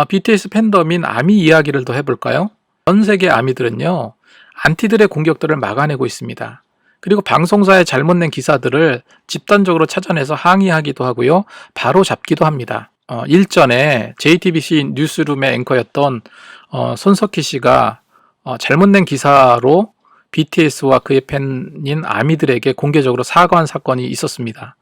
BTS 팬덤인 아미 이야기를 더 해볼까요? 전 세계 아미들은요, 안티들의 공격들을 막아내고 있습니다. 그리고 방송사에 잘못 낸 기사들을 집단적으로 찾아내서 항의하기도 하고요, 바로 잡기도 합니다. 일전에 JTBC 뉴스룸의 앵커였던 손석희 씨가 잘못 낸 기사로 BTS와 그의 팬인 아미들에게 공개적으로 사과한 사건이 있었습니다.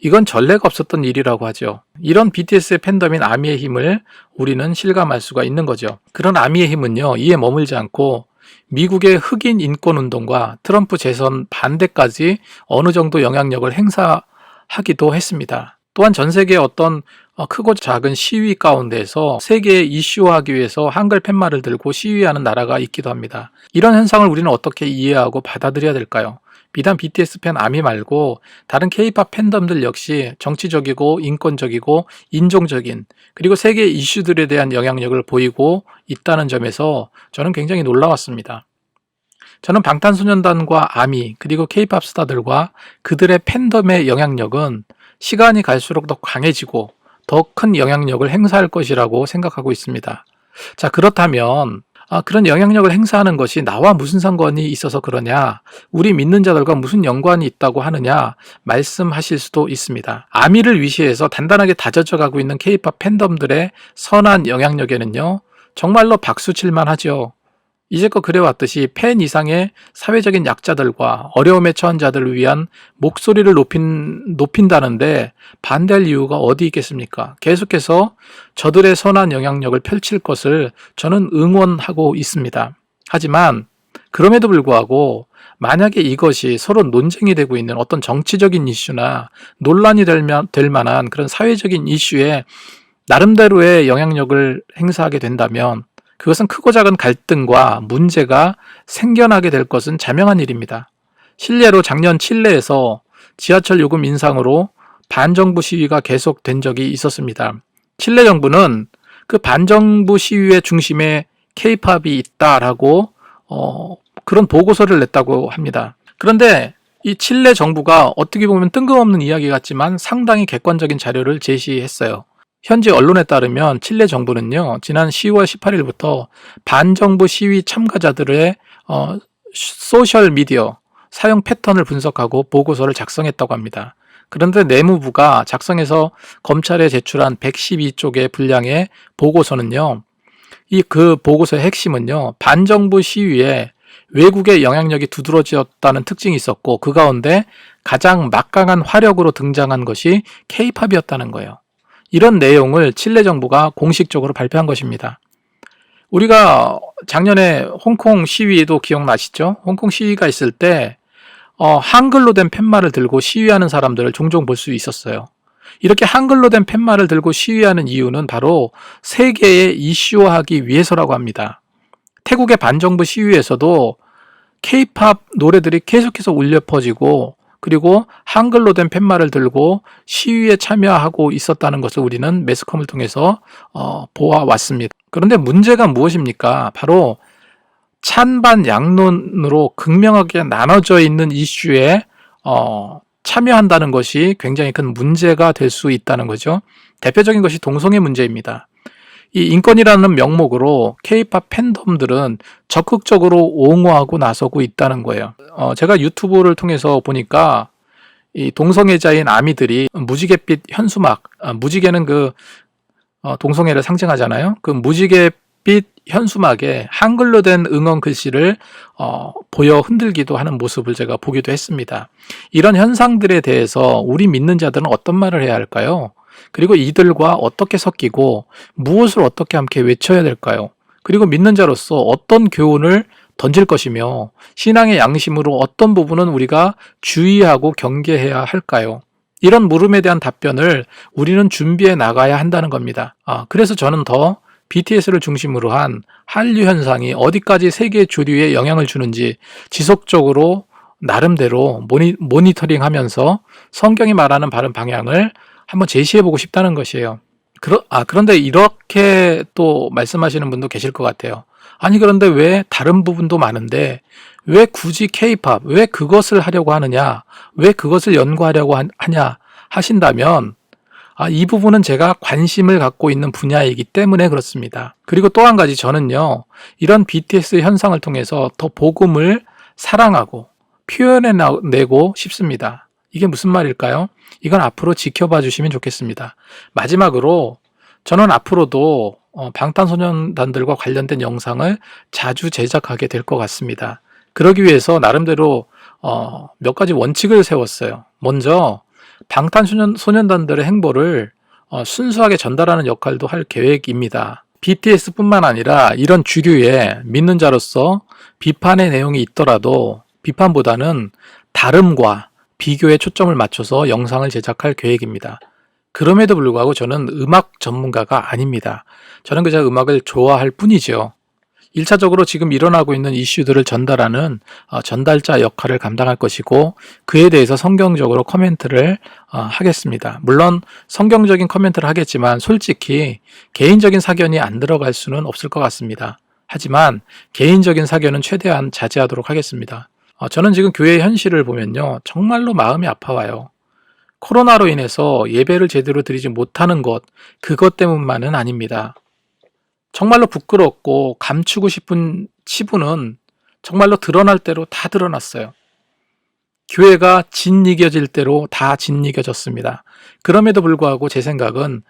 이건 전례가 없었던 일이라고 하죠. 이런 BTS의 팬덤인 아미의 힘을 우리는 실감할 수가 있는 거죠. 그런 아미의 힘은요, 이에 머물지 않고 미국의 흑인 인권운동과 트럼프 재선 반대까지 어느 정도 영향력을 행사하기도 했습니다. 또한 전 세계의 어떤 크고 작은 시위 가운데서 세계에 이슈화하기 위해서 한글 팻말을 들고 시위하는 나라가 있기도 합니다. 이런 현상을 우리는 어떻게 이해하고 받아들여야 될까요? 비단 BTS 팬 아미 말고 다른 K-팝 팬덤들 역시 정치적이고 인권적이고 인종적인 그리고 세계 이슈들에 대한 영향력을 보이고 있다는 점에서 저는 굉장히 놀라웠습니다. 저는 방탄소년단과 아미 그리고 K-팝 스타들과 그들의 팬덤의 영향력은 시간이 갈수록 더 강해지고 더 큰 영향력을 행사할 것이라고 생각하고 있습니다. 자, 그렇다면 그런 영향력을 행사하는 것이 나와 무슨 상관이 있어서 그러냐, 우리 믿는 자들과 무슨 연관이 있다고 하느냐 말씀하실 수도 있습니다. 아미를 위시해서 단단하게 다져져 가고 있는 K-팝 팬덤들의 선한 영향력에는요, 정말로 박수 칠만 하죠. 이제껏 그래왔듯이 팬 이상의 사회적인 약자들과 어려움에 처한 자들을 위한 목소리를 높인다는데 반대할 이유가 어디 있겠습니까? 계속해서 저들의 선한 영향력을 펼칠 것을 저는 응원하고 있습니다. 하지만 그럼에도 불구하고 만약에 이것이 서로 논쟁이 되고 있는 어떤 정치적인 이슈나 논란이 될 만한 그런 사회적인 이슈에 나름대로의 영향력을 행사하게 된다면 그것은 크고 작은 갈등과 문제가 생겨나게 될 것은 자명한 일입니다. 실례로 작년 칠레에서 지하철 요금 인상으로 반정부 시위가 계속된 적이 있었습니다. 칠레 정부는 그 반정부 시위의 중심에 K-팝이 있다라고 그런 보고서를 냈다고 합니다. 그런데 이 칠레 정부가 어떻게 보면 뜬금없는 이야기 같지만 상당히 객관적인 자료를 제시했어요. 현지 언론에 따르면 칠레 정부는요, 지난 10월 18일부터 반정부 시위 참가자들의 소셜미디어 사용 패턴을 분석하고 보고서를 작성했다고 합니다. 그런데 내무부가 작성해서 검찰에 제출한 112쪽의 분량의 보고서는요, 그 보고서의 핵심은요, 반정부 시위에 외국의 영향력이 두드러졌다는 특징이 있었고 그 가운데 가장 막강한 화력으로 등장한 것이 K-팝이었다는 거예요. 이런 내용을 칠레 정부가 공식적으로 발표한 것입니다. 우리가 작년에 홍콩 시위도 기억나시죠? 홍콩 시위가 있을 때 한글로 된 팻말을 들고 시위하는 사람들을 종종 볼 수 있었어요. 이렇게 한글로 된 팻말을 들고 시위하는 이유는 바로 세계에 이슈화하기 위해서라고 합니다. 태국의 반정부 시위에서도 K-팝 노래들이 계속해서 울려 퍼지고 그리고 한글로 된 팻말을 들고 시위에 참여하고 있었다는 것을 우리는 매스컴을 통해서 보아왔습니다. 그런데 문제가 무엇입니까? 바로 찬반 양론으로 극명하게 나눠져 있는 이슈에 참여한다는 것이 굉장히 큰 문제가 될 수 있다는 거죠. 대표적인 것이 동성애 문제입니다. 이 인권이라는 명목으로 K-팝 팬덤들은 적극적으로 옹호하고 나서고 있다는 거예요. 제가 유튜브를 통해서 보니까 이 동성애자인 아미들이 무지갯빛 현수막, 무지개는 동성애를 상징하잖아요. 그 무지갯빛 현수막에 한글로 된 응원 글씨를 보여 흔들기도 하는 모습을 제가 보기도 했습니다. 이런 현상들에 대해서 우리 믿는 자들은 어떤 말을 해야 할까요? 그리고 이들과 어떻게 섞이고 무엇을 어떻게 함께 외쳐야 될까요? 그리고 믿는 자로서 어떤 교훈을 던질 것이며 신앙의 양심으로 어떤 부분은 우리가 주의하고 경계해야 할까요? 이런 물음에 대한 답변을 우리는 준비해 나가야 한다는 겁니다. 그래서 저는 더 BTS를 중심으로 한 한류 현상이 어디까지 세계 주류에 영향을 주는지 지속적으로 나름대로 모니터링하면서 성경이 말하는 바른 방향을 한번 제시해보고 싶다는 것이에요. 그런데 이렇게 또 말씀하시는 분도 계실 것 같아요. 아니 그런데 왜 다른 부분도 많은데 왜 굳이 K-팝, 왜 그것을 하려고 하느냐, 왜 그것을 연구하려고 하냐 하신다면 이 부분은 제가 관심을 갖고 있는 분야이기 때문에 그렇습니다. 그리고 또 한 가지 저는요, 이런 BTS 현상을 통해서 더 복음을 사랑하고 표현해내고 싶습니다. 이게 무슨 말일까요? 이건 앞으로 지켜봐 주시면 좋겠습니다. 마지막으로 저는 앞으로도 방탄소년단들과 관련된 영상을 자주 제작하게 될 것 같습니다. 그러기 위해서 나름대로 몇 가지 원칙을 세웠어요. 먼저 방탄소년단들의 행보를 순수하게 전달하는 역할도 할 계획입니다. BTS뿐만 아니라 이런 주류의 믿는 자로서 비판의 내용이 있더라도 비판보다는 다름과 비교에 초점을 맞춰서 영상을 제작할 계획입니다. 그럼에도 불구하고 저는 음악 전문가가 아닙니다. 저는 그저 음악을 좋아할 뿐이죠. 1차적으로 지금 일어나고 있는 이슈들을 전달하는 전달자 역할을 감당할 것이고, 그에 대해서 성경적으로 코멘트를 하겠습니다. 물론 성경적인 코멘트를 하겠지만 솔직히 개인적인 사견이 안 들어갈 수는 없을 것 같습니다. 하지만 개인적인 사견은 최대한 자제하도록 하겠습니다. 저는 지금 교회의 현실을 보면요, 정말로 마음이 아파와요. 코로나로 인해서 예배를 제대로 드리지 못하는 것, 그것 때문만은 아닙니다. 정말로 부끄럽고 감추고 싶은 치부는 정말로 드러날 대로 다 드러났어요. 교회가 짓이겨질 대로 다 짓이겨졌습니다. 그럼에도 불구하고 제 생각은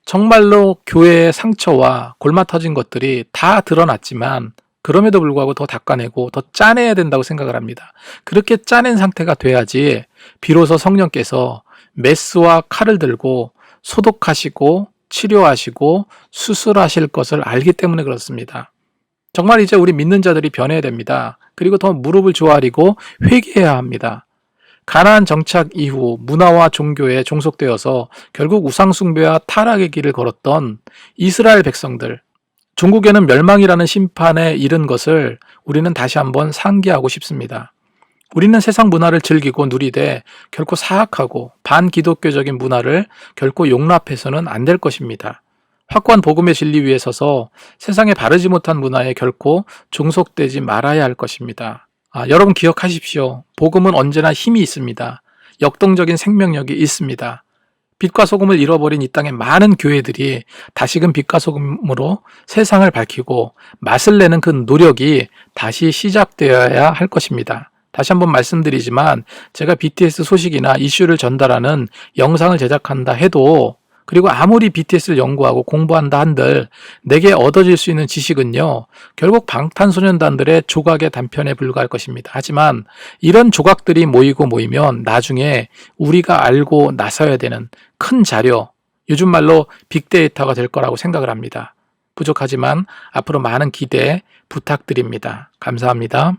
정말로 교회의 상처와 골마 터진 것들이 다 드러났지만 그럼에도 불구하고 더 닦아내고 더 짜내야 된다고 생각을 합니다. 그렇게 짜낸 상태가 돼야지 비로소 성령께서 메스와 칼을 들고 소독하시고 치료하시고 수술하실 것을 알기 때문에 그렇습니다. 정말 이제 우리 믿는 자들이 변해야 됩니다. 그리고 더 무릎을 조아리고 회개해야 합니다. 가나안 정착 이후 문화와 종교에 종속되어서 결국 우상숭배와 타락의 길을 걸었던 이스라엘 백성들, 종국에는 멸망이라는 심판에 이른 것을 우리는 다시 한번 상기하고 싶습니다. 우리는 세상 문화를 즐기고 누리되 결코 사악하고 반기독교적인 문화를 결코 용납해서는 안 될 것입니다. 확고한 복음의 진리 위에 서서 세상에 바르지 못한 문화에 결코 종속되지 말아야 할 것입니다. 여러분 기억하십시오. 복음은 언제나 힘이 있습니다. 역동적인 생명력이 있습니다. 빛과 소금을 잃어버린 이 땅의 많은 교회들이 다시금 빛과 소금으로 세상을 밝히고 맛을 내는 그 노력이 다시 시작되어야 할 것입니다. 다시 한번 말씀드리지만 제가 BTS 소식이나 이슈를 전달하는 영상을 제작한다 해도, 그리고 아무리 BTS를 연구하고 공부한다 한들 내게 얻어질 수 있는 지식은요, 결국 방탄소년단들의 조각의 단편에 불과할 것입니다. 하지만 이런 조각들이 모이면 나중에 우리가 알고 나서야 되는 큰 자료, 요즘 말로 빅데이터가 될 거라고 생각을 합니다. 부족하지만 앞으로 많은 기대 부탁드립니다. 감사합니다.